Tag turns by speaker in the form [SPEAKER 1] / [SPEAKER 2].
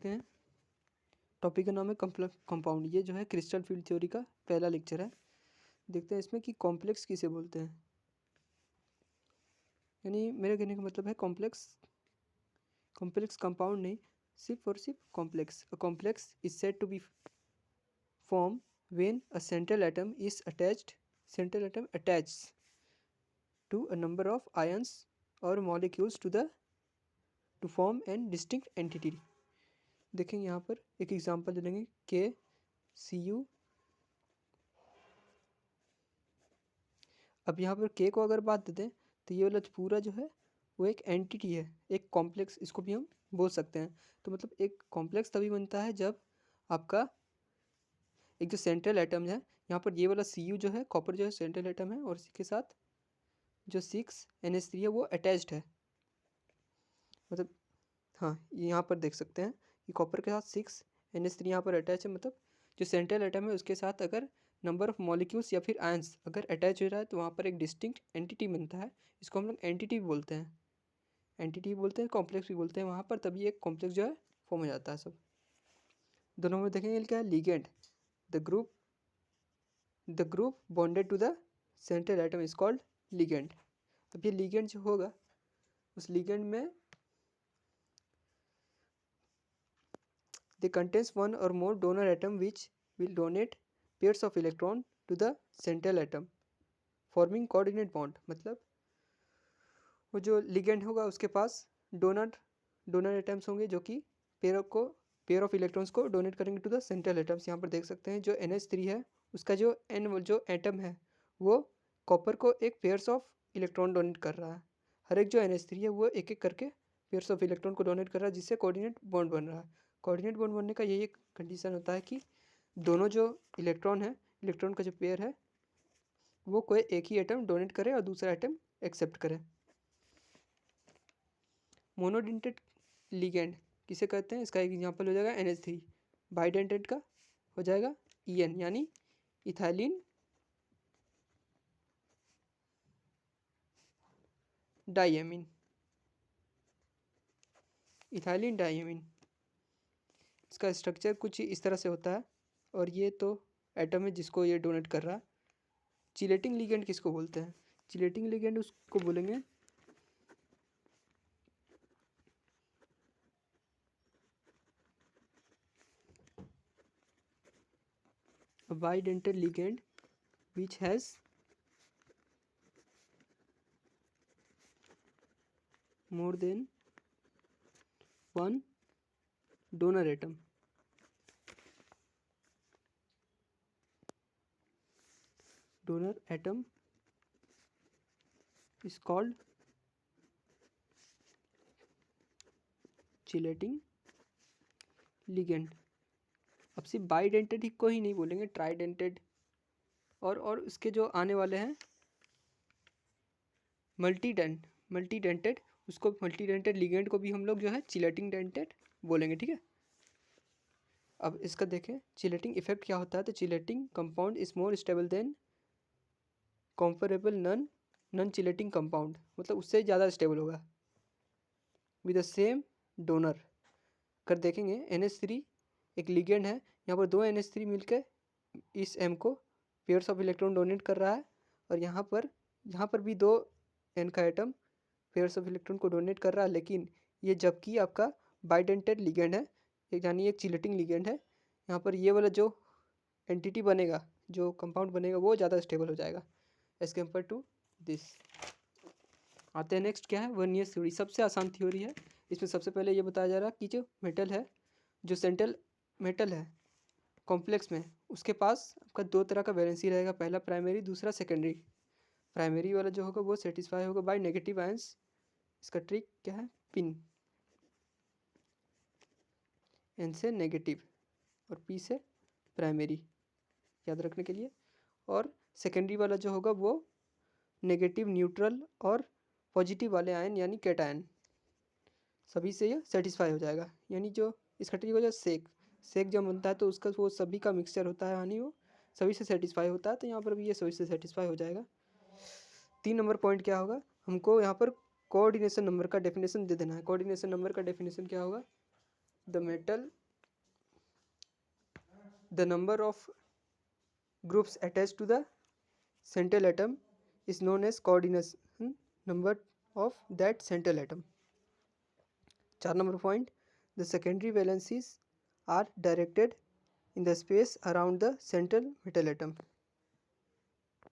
[SPEAKER 1] देखते हैं। टॉपिक का नाम है कंपाउंड। ये जो है क्रिस्टल फील्ड थ्योरी का पहला लेक्चर है। देखते हैं इसमें कि कॉम्प्लेक्स किसे बोलते हैं। यानी मेरे कहने का मतलब है कॉम्प्लेक्स कंपाउंड नहीं, सिर्फ और सिर्फ complex. A complex is said to be form when a central atom attach to a number of ions और molecules to form an distinct entity. देखेंगे यहाँ पर एक एग्जांपल दे देंगे KCU। अब यहाँ पर के को अगर बात देते हैं तो ये वाला पूरा जो है वो एक एंटिटी है, एक कॉम्प्लेक्स इसको भी हम बोल सकते हैं। तो मतलब एक कॉम्प्लेक्स तभी बनता है जब आपका एक जो सेंट्रल एटम है, यहाँ पर ये वाला Cu जो है, कॉपर जो है सेंट्रल एटम है और इसी के साथ जो 6NH3 है वो अटैच्ड है। मतलब हाँ, यहाँ पर देख सकते हैं कि कॉपर के साथ 6NH3 यहाँ पर अटैच है। मतलब जो सेंट्रल एटम है उसके साथ अगर नंबर ऑफ मॉलिक्यूल्स या फिर आयंस अगर अटैच हो रहा है तो वहाँ पर एक डिस्टिंक्ट एंटिटी बनता है। इसको हम लोग एंटिटी बोलते हैं, कॉम्प्लेक्स भी बोलते हैं वहाँ पर। तभी एक कॉम्प्लेक्स जो है फॉर्म हो जाता है। सब दोनों में देखेंगे क्या है, ligand. The group bonded to the central atom is called ligand. अब ये लिगेंड जो होगा उस लिगेंड में they contains one or more donor atom which will donate pairs of electron to the central atom forming coordinate bond। मतलब वो जो ligand होगा उसके पास डोनर एटम्स होंगे जो कि पेयर ऑफ इलेक्ट्रॉन्स को डोनेट करेंगे टू द सेंट्रल एटम्स। यहाँ पर देख सकते हैं जो NH3 है उसका जो जो एटम है वो कॉपर को एक पेयर्स ऑफ इलेक्ट्रॉन डोनेट कर रहा है। हर एक जो NH3 है वो एक एक करके पेयर्स ऑफ इलेक्ट्रॉन को डोनेट कर रहा है जिससे कोऑर्डिनेट बॉन्ड बन रहा है। कोऑर्डिनेट बॉन्ड बनने का यही एक कंडीशन होता है कि दोनों जो इलेक्ट्रॉन का जो पेयर है वो कोई एक ही एटम डोनेट करे और दूसरा एटम एक्सेप्ट करे। मोनोडेंटेड लिगेंड किसे कहते हैं, इसका एक एग्जांपल हो जाएगा NH3। बाइडेंटेड का हो जाएगा EN यानी इथाइलिन डाइएमीन। इसका स्ट्रक्चर कुछ इस तरह से होता है और ये तो एटम है जिसको ये डोनेट कर रहा है। चिलेटिंग लिगेंड किसको बोलते हैं, चिलेटिंग लिगेंड उसको बोलेंगे a bidentate ligand which has more than one donor atom। donor atom is called chelating ligand। अब सिर्फ बाइडेंटेड ही को ही नहीं बोलेंगे, ट्राइडेंटेड और उसके जो आने वाले हैं मल्टीडेंटेड, उसको मल्टीडेंटेड लिगेंड को भी हम लोग जो है चिलेटिंग डेंटेड बोलेंगे। ठीक है, अब इसका देखें चिलेटिंग इफेक्ट क्या होता है। तो chelating compound is more stable then comparable non chelating compound. मतलब उससे ज़्यादा स्टेबल होगा विद द सेम डोनर। कर देखेंगे NH3 एक लिगेंड है, यहाँ पर दो NH3 मिलकर इस M को पेयर्स ऑफ इलेक्ट्रॉन डोनेट कर रहा है और यहाँ पर भी दो N का एटम पेयर्स ऑफ इलेक्ट्रॉन को डोनेट कर रहा है। लेकिन ये जबकि आपका बाइडेंटेड लिगेंड है, यानी एक चिलेटिंग लिगेंड है, यहाँ पर ये वाला जो एंटिटी बनेगा, जो कंपाउंड बनेगा वो ज़्यादा स्टेबल हो जाएगा एज कम्पेयर टू दिस। आते हैं नेक्स्ट, क्या है, वर्नियर्स थ्योरी। सबसे आसान थ्योरी है। इसमें सबसे पहले ये बताया जा रहा है कि जो मेटल है, जो सेंट्रल मेटल है कॉम्प्लेक्स में, उसके पास आपका दो तरह का वैलेंसी रहेगा, पहला प्राइमरी, दूसरा सेकेंडरी। प्राइमरी वाला जो होगा वो सेटिस्फाई होगा बाय नेगेटिव आयंस। इसका ट्रिक क्या है, पिन, N से नेगेटिव और P से प्राइमरी याद रखने के लिए। और सेकेंडरी वाला जो होगा वो नेगेटिव, न्यूट्रल और पॉजिटिव वाले आयन यानी कैटायन, सभी से ये सेटिस्फाई हो जाएगा। यानी जो इसका ट्रिक हो जाए सेक जब बनता है तो उसका वो सभी का मिक्सचर होता है, यानी वो सभी से सेटिस्फाई होता है। तो यहाँ पर भी ये सभी से सेटिस्फाई हो जाएगा। 3 नंबर पॉइंट क्या होगा, हमको यहाँ पर कोऑर्डिनेशन नंबर का डेफिनेशन दे देना है। कोऑर्डिनेशन नंबर का डेफिनेशन क्या होगा, the metal, the number of groups attached to the central atom is known as coordination number of that central atom. 4 number point, the secondary valencies are directed in the space around the central metal atom.